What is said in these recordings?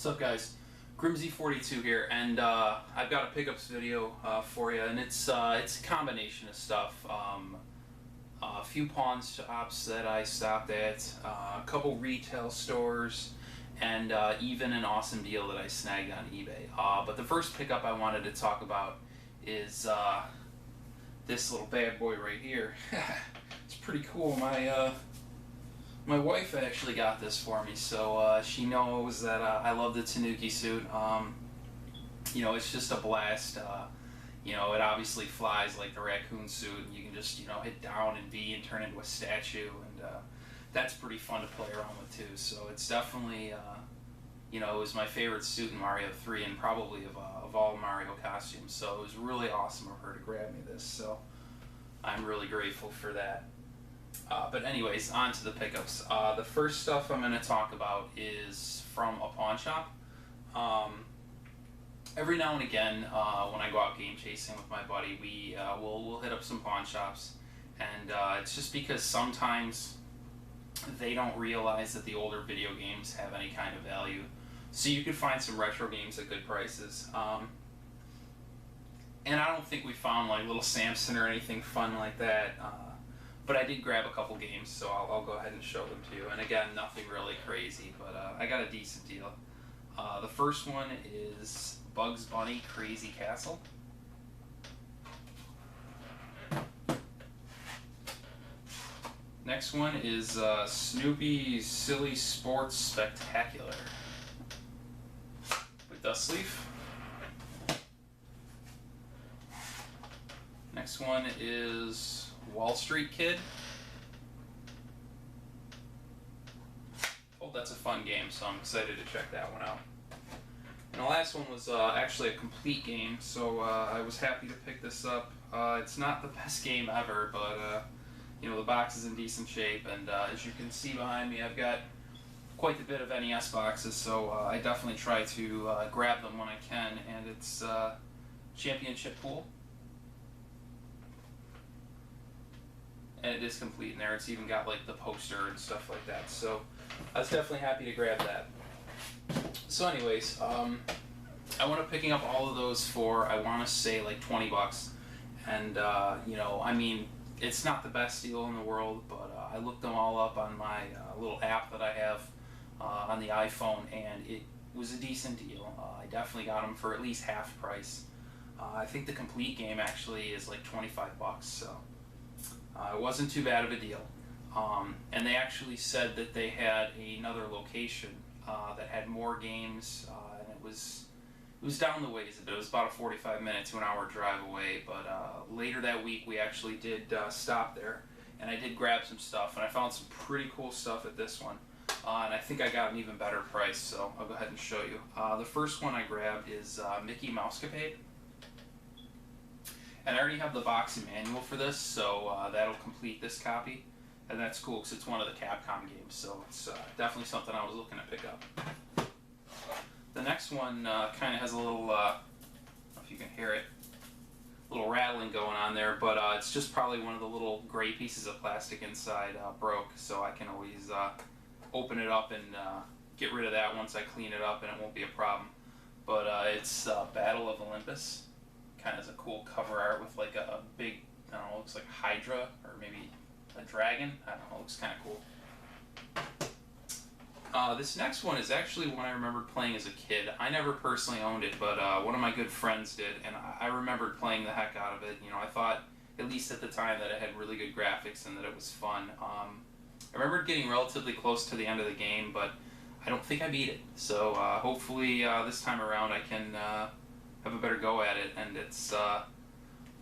What's up, guys? Grimsy42 here, and I've got a pickups video for you, and it's a combination of stuff. A few pawn shops that I stopped at, a couple retail stores, and even an awesome deal that I snagged on eBay. But the first pickup I wanted to talk about is this little bad boy right here. It's pretty cool. My wife actually got this for me, so she knows that I love the Tanuki suit. You know, it's just a blast. You know, it obviously flies like the raccoon suit, and you can just, hit down and V and turn into a statue, and that's pretty fun to play around with too. So it's definitely, it was my favorite suit in Mario 3 and probably of all Mario costumes. So it was really awesome of her to grab me this. So I'm really grateful for that. But anyways, on to the pickups. The first stuff I'm going to talk about is from a pawn shop. Every now and again, when I go out game chasing with my buddy, we'll hit up some pawn shops, and it's just because sometimes they don't realize that the older video games have any kind of value. So you could find some retro games at good prices. And I don't think we found like Little Samson or anything fun like that. But I did grab a couple games, so I'll go ahead and show them to you. And again, nothing really crazy, but I got a decent deal. The first one is Bugs Bunny Crazy Castle. Next one is Snoopy Silly Sports Spectacular with Dust Leaf. Next one is Wall Street Kid. Oh, that's a fun game, so I'm excited to check that one out. And the last one was actually a complete game, so I was happy to pick this up. It's not the best game ever, but the box is in decent shape, and as you can see behind me, I've got quite a bit of NES boxes, so I definitely try to grab them when I can, and it's Championship Pool. And it is complete in there. It's even got like the poster and stuff like that. So I was definitely happy to grab that. So anyways, I wound up picking up all of those for, I want to say, like 20 bucks. And, I mean, it's not the best deal in the world, but I looked them all up on my little app that I have on the iPhone, and it was a decent deal. I definitely got them for at least half price. I think the complete game actually is like 25 bucks, so it wasn't too bad of a deal. And they actually said that they had another location that had more games, and it was down the ways a bit. It was about a 45-minute to an hour drive away, but later that week we actually did stop there, and I did grab some stuff, and I found some pretty cool stuff at this one, and I think I got an even better price, so I'll go ahead and show you. The first one I grabbed is Mickey Mousecapade. And I already have the box and manual for this, so that'll complete this copy. And that's cool because it's one of the Capcom games, so it's definitely something I was looking to pick up. The next one kind of has a little, I don't know if you can hear it, a little rattling going on there, but it's just probably one of the little gray pieces of plastic inside broke, so I can always open it up and get rid of that once I clean it up, and it won't be a problem. But it's Battle of Olympus. Kind of has a cool cover art with like a big, I don't know, looks like Hydra or maybe a dragon. I don't know, looks kind of cool. This next one is actually one I remembered playing as a kid. I never personally owned it, but one of my good friends did, and I remembered playing the heck out of it. I thought, at least at the time, that it had really good graphics and that it was fun. I remember getting relatively close to the end of the game, but I don't think I beat it. So hopefully this time around I can have a better go at it, and it's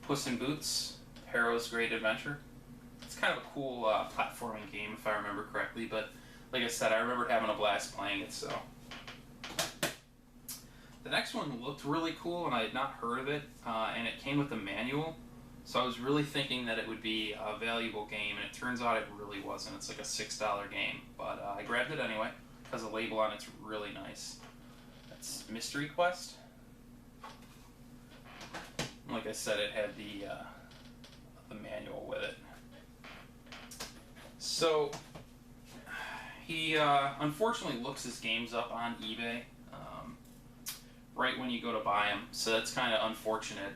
Puss in Boots, Hero's Great Adventure. It's kind of a cool platforming game, if I remember correctly, but like I said, I remember having a blast playing it, so. The next one looked really cool, and I had not heard of it, and it came with a manual, so I was really thinking that it would be a valuable game, and it turns out it really wasn't. It's like a $6 game, but I grabbed it anyway, because the label on it's really nice. That's Mystery Quest. Like I said, it had the manual with it. So he unfortunately looks his games up on eBay. right when you go to buy them. So that's kind of unfortunate.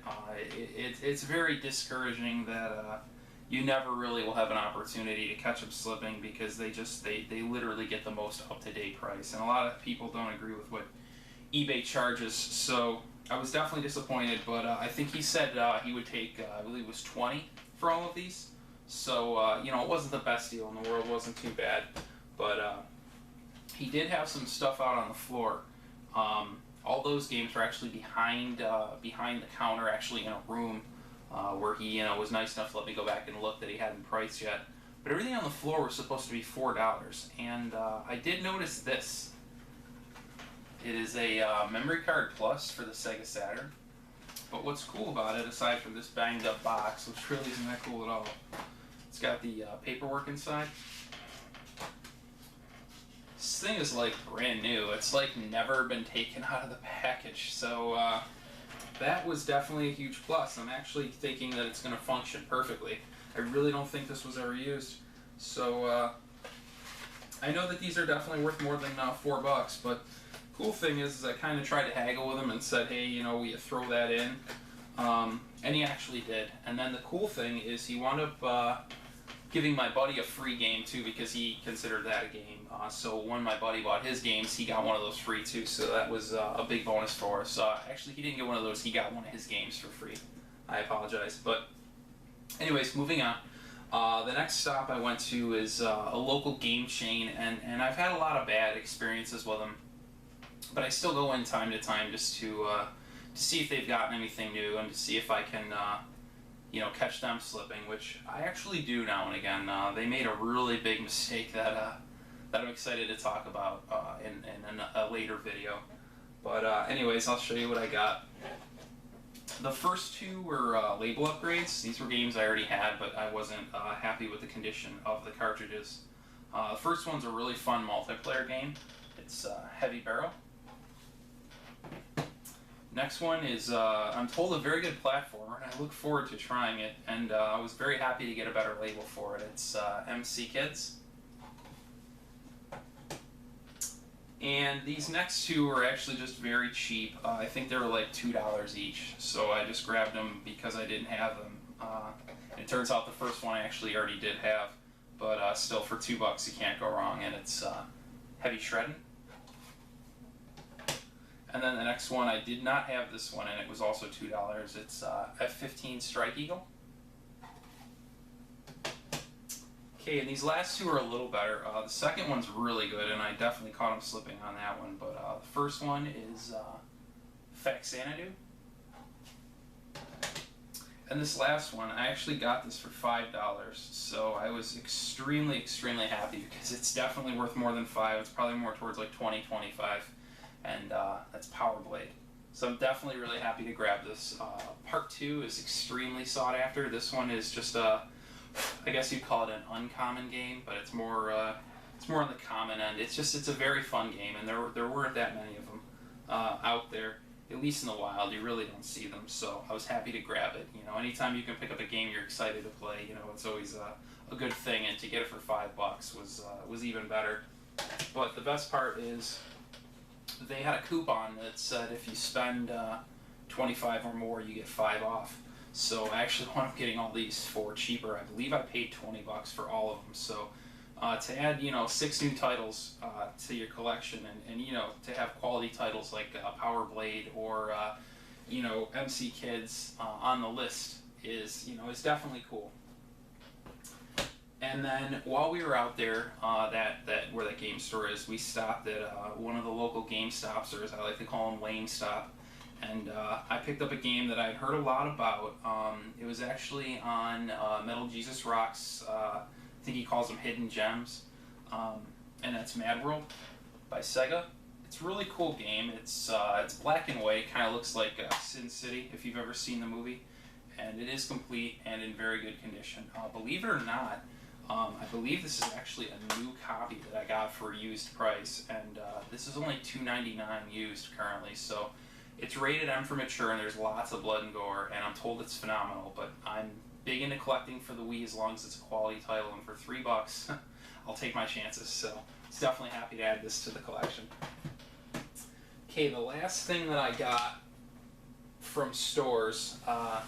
It's very discouraging that you never really will have an opportunity to catch them slipping because they literally get the most up-to-date price. And a lot of people don't agree with what eBay charges. So I was definitely disappointed, but I think he said he would take, I believe it was 20 for all of these. So, you know, it wasn't the best deal in the world, wasn't too bad. But he did have some stuff out on the floor. All those games were actually behind the counter, actually in a room where he, you know, was nice enough to let me go back and look that he hadn't priced yet. But everything on the floor was supposed to be $4, and I did notice this. It is a memory card plus for the Sega Saturn. But what's cool about it, aside from this banged up box, which really isn't that cool at all, it's got the paperwork inside. This thing is like brand new. It's like never been taken out of the package. So that was definitely a huge plus. I'm actually thinking that it's going to function perfectly. I really don't think this was ever used. So I know that these are definitely worth more than $4, but cool thing is I kind of tried to haggle with him and said, hey, you know, will you throw that in? And he actually did. And then the cool thing is he wound up giving my buddy a free game too because he considered that a game. So when my buddy bought his games, he got one of those free too. So that was a big bonus for us. Actually, he didn't get one of those. He got one of his games for free. I apologize. But anyways, moving on. The next stop I went to is a local game chain, and I've had a lot of bad experiences with them. But I still go in time to time just to see if they've gotten anything new and to see if I can, you know, catch them slipping, which I actually do now and again. They made a really big mistake that I'm excited to talk about in a later video. But anyways, I'll show you what I got. The first two were label upgrades. These were games I already had, but I wasn't happy with the condition of the cartridges. The first one's a really fun multiplayer game. It's Heavy Barrel. Next one is, I'm told, a very good platformer, and I look forward to trying it, and I was very happy to get a better label for it. It's MC Kids. And these next two are actually just very cheap. I think they were like $2 each, so I just grabbed them because I didn't have them. It turns out the first one I actually already did have, but still for $2 you can't go wrong, and it's Heavy Shredding. And then the next one, I did not have this one, and it was also $2. It's F-15 Strike Eagle. Okay, and these last two are a little better. The second one's really good, and I definitely caught him slipping on that one. But the first one is Faxanadu. And this last one, I actually got this for $5. So I was extremely, extremely happy because it's definitely worth more than $5. It's probably more towards like 20, 25. And that's Power Blade. So I'm definitely really happy to grab this. Part 2 is extremely sought after. This one is just I guess you'd call it an uncommon game, but it's more on the common end. It's a very fun game, and there weren't that many of them out there, at least in the wild. You really don't see them, so I was happy to grab it. You know, anytime you can pick up a game you're excited to play, you know, it's always a good thing, and to get it for $5 was even better. But the best part is they had a coupon that said if you spend 25 or more, you get 5 off. So I actually wound up getting all these for cheaper. I believe I paid $20 for all of them. So to add, you know, 6 new titles to your collection, and you know, to have quality titles like Power Blade or you know, MC Kids on the list is, you know, is definitely cool. And then while we were out there, where that game store is, we stopped at one of the local Game Stops, or as I like to call them, Lame Stop. And I picked up a game that I'd heard a lot about. It was actually on Metal Jesus Rock's, I think he calls them Hidden Gems, and that's Mad World by Sega. It's a really cool game. It's black and white, kind of looks like Sin City, if you've ever seen the movie. And it is complete and in very good condition. Believe it or not, I believe this is actually a new copy that I got for a used price, and this is only $2.99 used currently, so it's rated M for mature, and there's lots of blood and gore, and I'm told it's phenomenal, but I'm big into collecting for the Wii as long as it's a quality title, and for $3, I'll take my chances, so it's definitely happy to add this to the collection. Okay, the last thing that I got from stores, I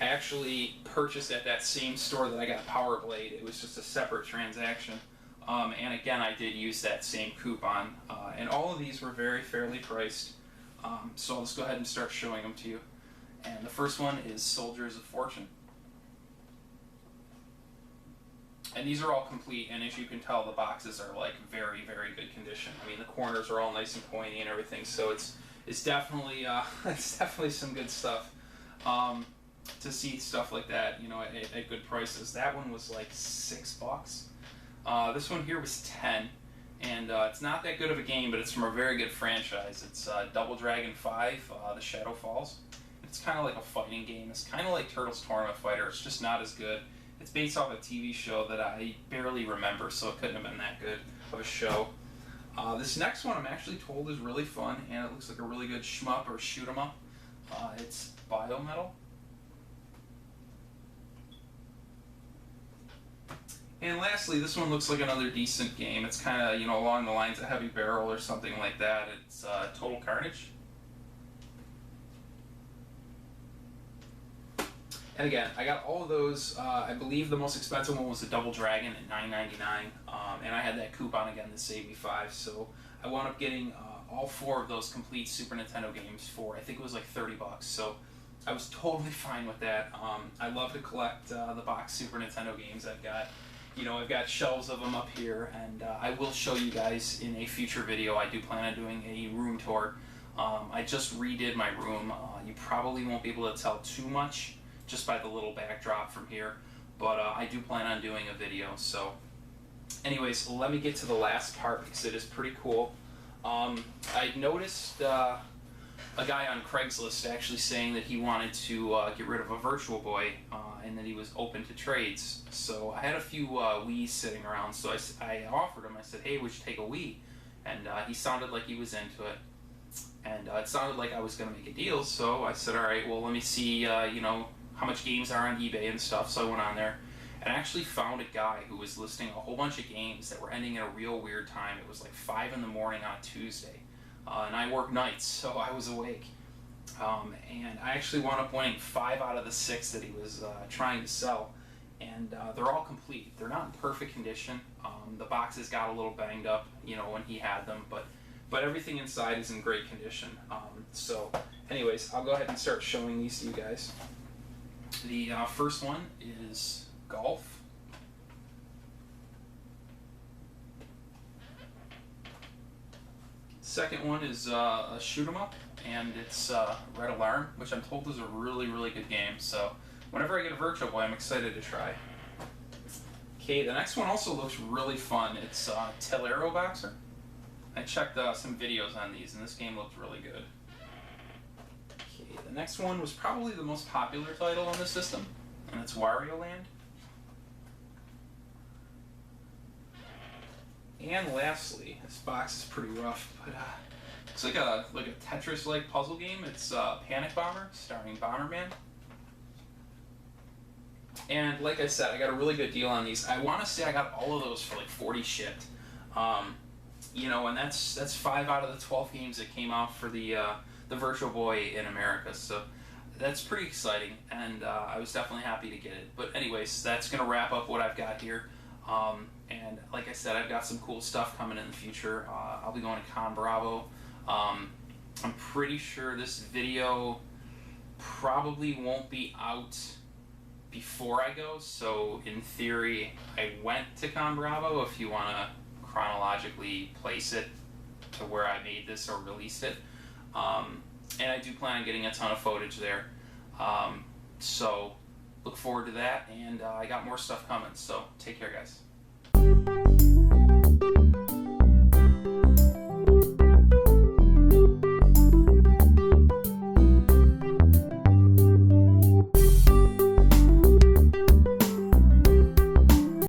actually purchased at that same store that I got Power Blade. It was just a separate transaction. And again, I did use that same coupon. And all of these were very fairly priced. So I'll just go ahead and start showing them to you. And the first one is Soldiers of Fortune. And these are all complete, and as you can tell, the boxes are like very, very good condition. I mean, the corners are all nice and pointy and everything, so it's definitely it's definitely some good stuff. To see stuff like that, you know, at good prices. That one was like $6. This one here was 10, and it's not that good of a game, but it's from a very good franchise. It's Double Dragon 5, The Shadow Falls. It's kind of like a fighting game. It's kind of like Turtles Tournament Fighter. It's just not as good. It's based off a TV show that I barely remember, so it couldn't have been that good of a show. This next one I'm actually told is really fun, and it looks like a really good shmup or shoot 'em up. It's Biometal. And lastly, this one looks like another decent game. It's kind of, you know, along the lines of Heavy Barrel or something like that. It's Total Carnage. And again, I got all of those. I believe the most expensive one was the Double Dragon at $9.99, and I had that coupon again to save me $5. So I wound up getting all 4 of those complete Super Nintendo games for, I think it was like $30. So I was totally fine with that. I love to collect the box Super Nintendo games. I've got shelves of them up here, and I will show you guys in a future video. I do plan on doing a room tour. I just redid my room. You probably won't be able to tell too much just by the little backdrop from here, but I do plan on doing a video. So anyways, let me get to the last part because it is pretty cool. I noticed a guy on Craigslist actually saying that he wanted to get rid of a Virtual Boy and that he was open to trades. So I had a few Wii's sitting around, so I offered him. I said, hey, would you take a Wii? And he sounded like he was into it. And it sounded like I was going to make a deal, so I said, all right, well, let me see, you know, how much games are on eBay and stuff. So I went on there and actually found a guy who was listing a whole bunch of games that were ending at a real weird time. It was like 5 in the morning on a Tuesday, and I work nights, so I was awake. And I actually wound up winning 5 out of the 6 that he was trying to sell, and they're all complete. They're not in perfect condition. The boxes got a little banged up, you know, when he had them, but everything inside is in great condition. So anyways, I'll go ahead and start showing these to you guys. The first one is Golf. Second one is a shoot 'em up, and it's Red Alarm, which I'm told is a really, really good game. So whenever I get a Virtual Boy, I'm excited to try. Okay, the next one also looks really fun. It's Tellero Boxer. I checked some videos on these, and this game looked really good. Okay, the next one was probably the most popular title on the system, and it's Wario Land. And lastly, this box is pretty rough, but it's like a Tetris-like puzzle game. It's Panic Bomber, starring Bomberman. And like I said, I got a really good deal on these. I want to say I got all of those for like 40 shipped. You know, and that's 5 out of the 12 games that came out for the Virtual Boy in America. So that's pretty exciting, and I was definitely happy to get it. But anyways, that's gonna wrap up what I've got here. And like I said, I've got some cool stuff coming in the future. I'll be going to Con Bravo. I'm pretty sure this video probably won't be out before I go, so in theory I went to Con Bravo if you want to chronologically place it to where I made this or released it. And I do plan on getting a ton of footage there. So look forward to that, and I got more stuff coming, so take care, guys.